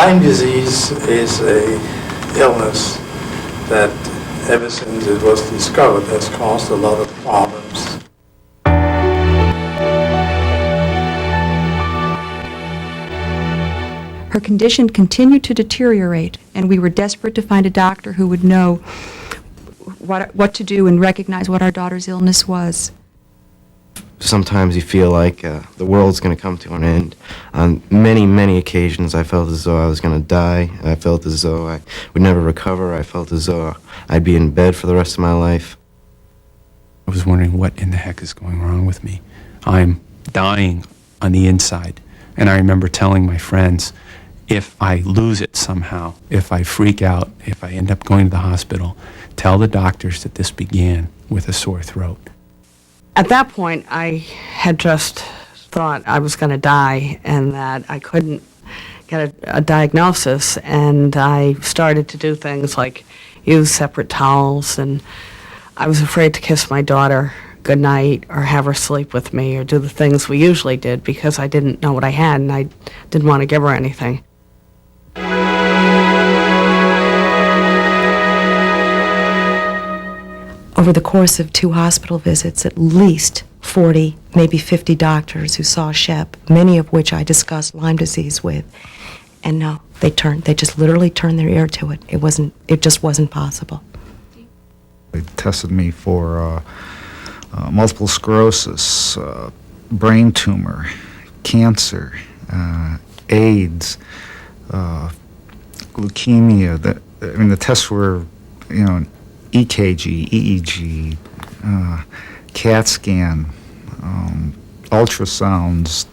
Lyme disease is a illness that ever since it was discovered has caused a lot of problems. Her condition continued to deteriorate, and we were desperate to find a doctor who would know what to do and recognize what our daughter's illness was. Sometimes you feel like the world's going to come to an end. On many, many occasions, I felt as though I was going to die. I felt as though I would never recover. I felt as though I'd be in bed for the rest of my life. I was wondering what in the heck is going wrong with me. I'm dying on the inside. And I remember telling my friends, if I lose it somehow, if I freak out, if I end up going to the hospital, tell the doctors that this began with a sore throat. At that point, I had just thought I was going to die and that I couldn't get a diagnosis, and I started to do things like use separate towels, and I was afraid to kiss my daughter goodnight or have her sleep with me or do the things we usually did because I didn't know what I had and I didn't want to give her anything. Over the course of 2 hospital visits, at least 40, maybe 50 doctors who saw Shep, many of which I discussed Lyme disease with. And no, they just literally turned their ear to it. It just wasn't possible. They tested me for multiple sclerosis, brain tumor, cancer, AIDS, leukemia. The tests were, EKG, EEG, CAT scan, ultrasounds,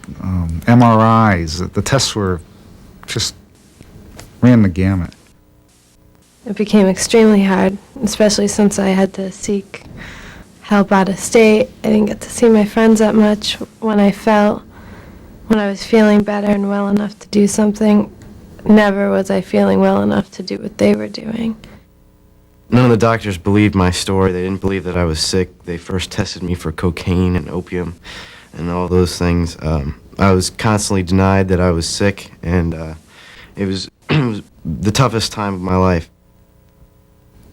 MRIs. The tests were just ran the gamut. It became extremely hard, especially since I had to seek help out of state. I didn't get to see my friends that much. When I was feeling better and well enough to do something, never was I feeling well enough to do what they were doing. None of the doctors believed my story. They didn't believe that I was sick. They first tested me for cocaine and opium and all those things. I was constantly denied that I was sick, and it was the toughest time of my life.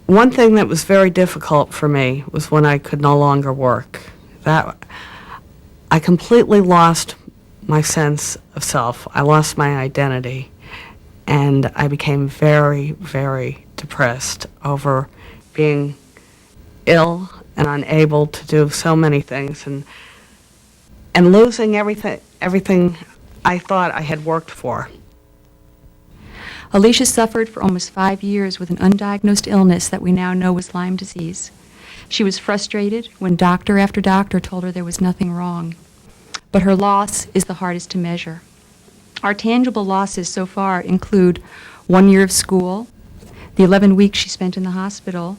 One thing that was very difficult for me was when I could no longer work. I completely lost my sense of self. I lost my identity, and I became very, very depressed over being ill and unable to do so many things and losing everything I thought I had worked for. Alicia suffered for almost 5 years with an undiagnosed illness that we now know was Lyme disease. She was frustrated when doctor after doctor told her there was nothing wrong. But her loss is the hardest to measure. Our tangible losses so far include 1 year of school, the 11 weeks she spent in the hospital,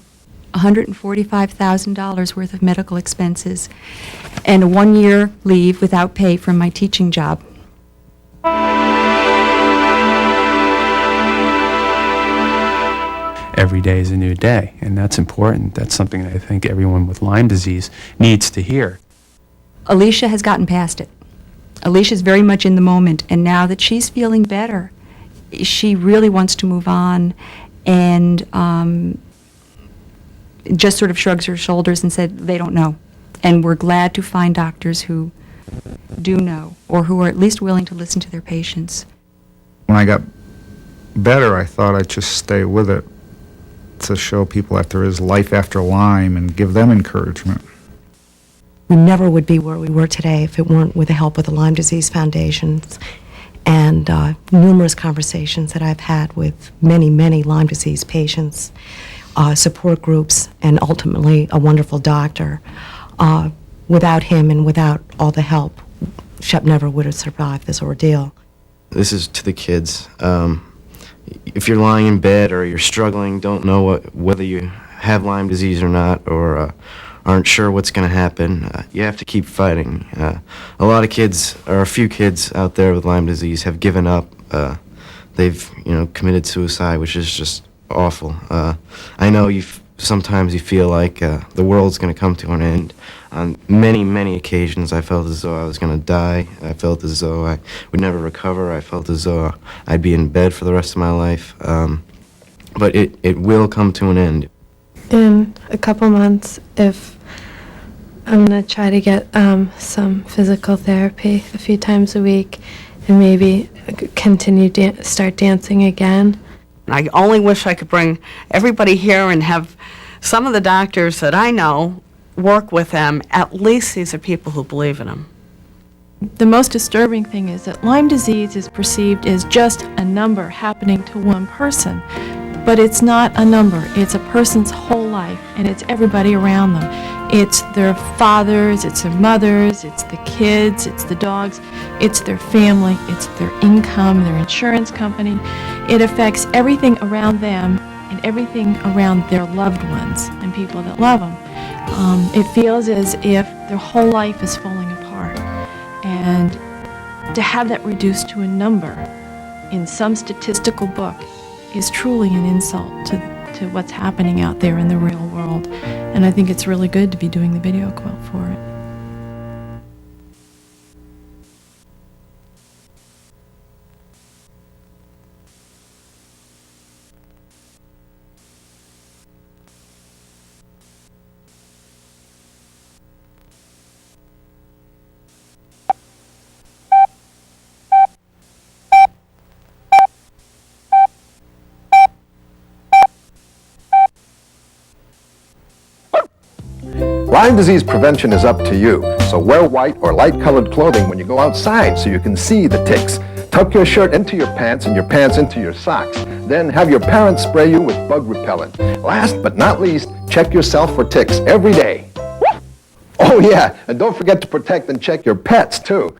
$145,000 worth of medical expenses, and a 1-year leave without pay from my teaching job. Every day is a new day, and that's important. That's something that I think everyone with Lyme disease needs to hear. Alicia has gotten past it. Alicia's very much in the moment, and now that she's feeling better, she really wants to move on, and just sort of shrugs her shoulders and said, they don't know. And we're glad to find doctors who do know, or who are at least willing to listen to their patients. When I got better, I thought I'd just stay with it to show people that there is life after Lyme and give them encouragement. We never would be where we were today if it weren't with the help of the Lyme Disease Foundations and numerous conversations that I've had with many, many Lyme disease patients, support groups, and ultimately a wonderful doctor. Without him and without all the help, Shep never would have survived this ordeal. This is to the kids. If you're lying in bed or you're struggling, don't know whether you have Lyme disease or not, or aren't sure what's going to happen, you have to keep fighting. A lot of kids, or a few kids out there with Lyme disease, have given up. They've, committed suicide, which is just awful. I know you've sometimes you feel like the world's going to come to an end. On many, many occasions, I felt as though I was going to die. I felt as though I would never recover. I felt as though I'd be in bed for the rest of my life. But it will come to an end. In a couple months, if I'm going to try to get some physical therapy a few times a week and maybe continue start dancing again. I only wish I could bring everybody here and have some of the doctors that I know work with them. At least these are people who believe in them. The most disturbing thing is that Lyme disease is perceived as just a number happening to one person. But it's not a number. It's a person's whole life, and it's everybody around them. It's their fathers, it's their mothers, it's the kids, it's the dogs, it's their family, it's their income, their insurance company. It affects everything around them and everything around their loved ones and people that love them. It feels as if their whole life is falling apart. And to have that reduced to a number in some statistical book is truly an insult to what's happening out there in the real world. And I think it's really good to be doing the video quilt for it. Lyme disease prevention is up to you, so wear white or light-colored clothing when you go outside so you can see the ticks. Tuck your shirt into your pants and your pants into your socks. Then have your parents spray you with bug repellent. Last but not least, check yourself for ticks every day. Oh yeah, and don't forget to protect and check your pets too.